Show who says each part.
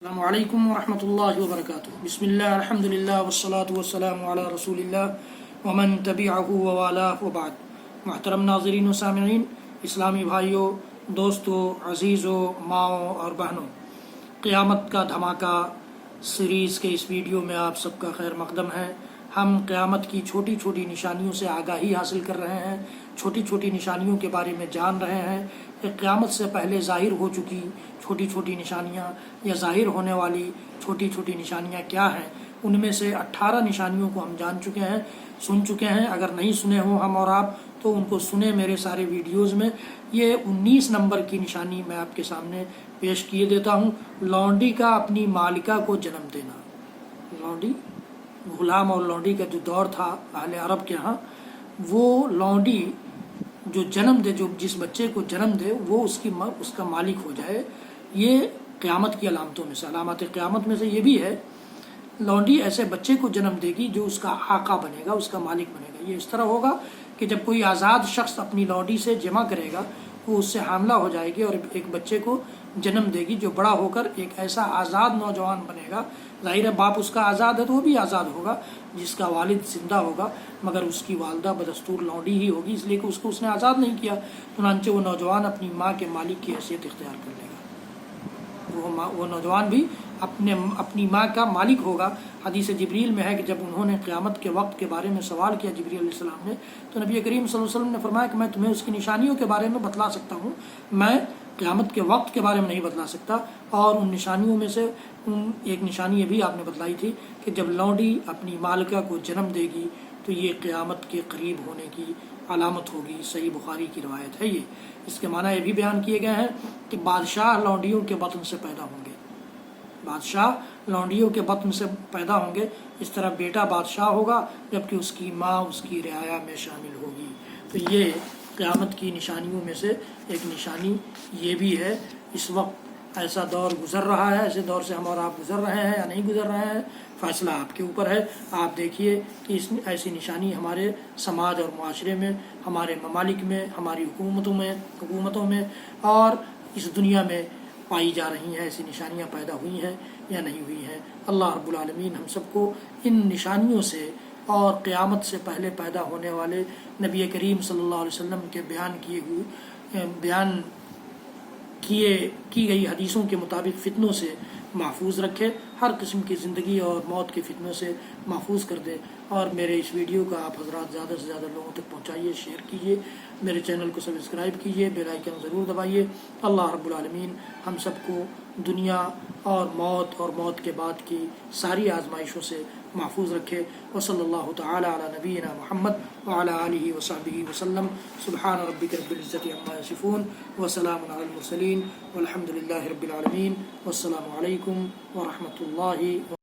Speaker 1: السلام علیکم ورحمۃ اللہ وبرکاتہ۔ بسم اللہ الحمدللہ والصلاة والسلام علی رسول اللہ ومن تبعہ ووالاہ وبعد۔ محترم ناظرین و سامعین، اسلامی بھائیوں، دوستوں، عزیزوں، ماؤں اور بہنوں، قیامت کا دھماکہ سیریز کے اس ویڈیو میں آپ سب کا خیر مقدم ہے۔ ہم قیامت کی چھوٹی چھوٹی نشانیوں سے آگاہی حاصل کر رہے ہیں، چھوٹی چھوٹی نشانیوں کے بارے میں جان رہے ہیں کہ قیامت سے پہلے ظاہر ہو چکی چھوٹی چھوٹی نشانیاں یا ظاہر ہونے والی چھوٹی چھوٹی نشانیاں کیا ہیں۔ ان میں سے 18 نشانیوں کو ہم جان چکے ہیں، سن چکے ہیں۔ اگر نہیں سنے ہوں ہم اور آپ تو ان کو سنیں میرے سارے ویڈیوز میں۔ یہ 19 نمبر کی نشانی میں آپ کے سامنے پیش کیے دیتا ہوں۔ لونڈی کا اپنی مالکہ کو جنم دینا۔ لونڈی، غلام اور لونڈی کا جو دور تھا اہل عرب کے ہاں، وہ لونڈی جو جنم دے، جو جس بچے کو جنم دے وہ اس کا مالک ہو جائے، یہ قیامت کی علامتوں میں سے، علامات قیامت میں سے یہ بھی ہے۔ لونڈی ایسے بچے کو جنم دے گی جو اس کا آقا بنے گا، اس کا مالک بنے گا۔ یہ اس طرح ہوگا کہ جب کوئی آزاد شخص اپنی لونڈی سے جمع کرے گا، وہ اس سے حاملہ ہو جائے گی اور ایک بچے کو جنم دے گی جو بڑا ہو کر ایک ایسا آزاد نوجوان بنے گا۔ ظاہر ہے باپ اس کا آزاد ہے تو وہ بھی آزاد ہوگا، جس کا والد زندہ ہوگا، مگر اس کی والدہ بدستور لونڈی ہی ہوگی، اس لیے کہ اس نے آزاد نہیں کیا۔ چنانچہ وہ نوجوان اپنی ماں کے مالک کی حیثیت اختیار کر لے گا۔ وہ نوجوان بھی اپنی ماں کا مالک ہوگا۔ حدیث جبریل میں ہے کہ جب انہوں نے قیامت کے وقت کے بارے میں سوال کیا جبریل علیہ السلام نے، تو نبی کریم صلی اللہ علیہ وسلم نے فرمایا کہ میں تمہیں اس کی نشانیوں کے بارے میں بتلا سکتا ہوں، میں قیامت کے وقت کے بارے میں نہیں بتلا سکتا۔ اور ان نشانیوں میں سے ایک نشانی یہ بھی آپ نے بتلائی تھی کہ جب لونڈی اپنی مالکہ کو جنم دے گی تو یہ قیامت کے قریب ہونے کی علامت ہوگی۔ صحیح بخاری کی روایت ہے یہ۔ اس کے معنی یہ بھی بیان کیے گئے ہیں کہ بادشاہ لونڈیوں کے بطن سے پیدا ہوں گے، بادشاہ لونڈیوں کے بطن سے پیدا ہوں گے۔ اس طرح بیٹا بادشاہ ہوگا جبکہ اس کی ماں اس کی رعایا میں شامل ہوگی۔ تو یہ قیامت کی نشانیوں میں سے ایک نشانی یہ بھی ہے۔ اس وقت ایسا دور گزر رہا ہے، ایسے دور سے ہم اور آپ گزر رہے ہیں یا نہیں گزر رہے ہیں، فیصلہ آپ کے اوپر ہے۔ آپ دیکھیے کہ ایسی نشانی ہمارے سماج اور معاشرے میں، ہمارے ممالک میں، ہماری حکومتوں میں اور اس دنیا میں پائی جا رہی ہیں۔ ایسی نشانیاں پیدا ہوئی ہیں یا نہیں ہوئی ہیں۔ اللہ رب العالمین ہم سب کو ان نشانیوں سے اور قیامت سے پہلے پیدا ہونے والے نبی کریم صلی اللہ علیہ وسلم کے بیان کی گئی حدیثوں کے مطابق فتنوں سے محفوظ رکھے، ہر قسم کی زندگی اور موت کے فتنوں سے محفوظ کر دے۔ اور میرے اس ویڈیو کا آپ حضرات زیادہ سے زیادہ لوگوں تک پہنچائیے، شیئر کیجیے، میرے چینل کو سبسکرائب کیجیے، بیل آئیکن ضرور دبائیے۔ اللہ رب العالمین ہم سب کو دنیا اور موت کے بعد کی ساری آزمائشوں سے محفوظ رکھے۔ وصلی اللہ تعالی علی نبینا محمد وعلی آلہ وصحبہ وسلم۔ سبحان ربک رب العزۃ عما یصفون وسلام علی المرسلین والحمد للہ رب العالمین۔ والسلام علیکم ورحمۃ اللہ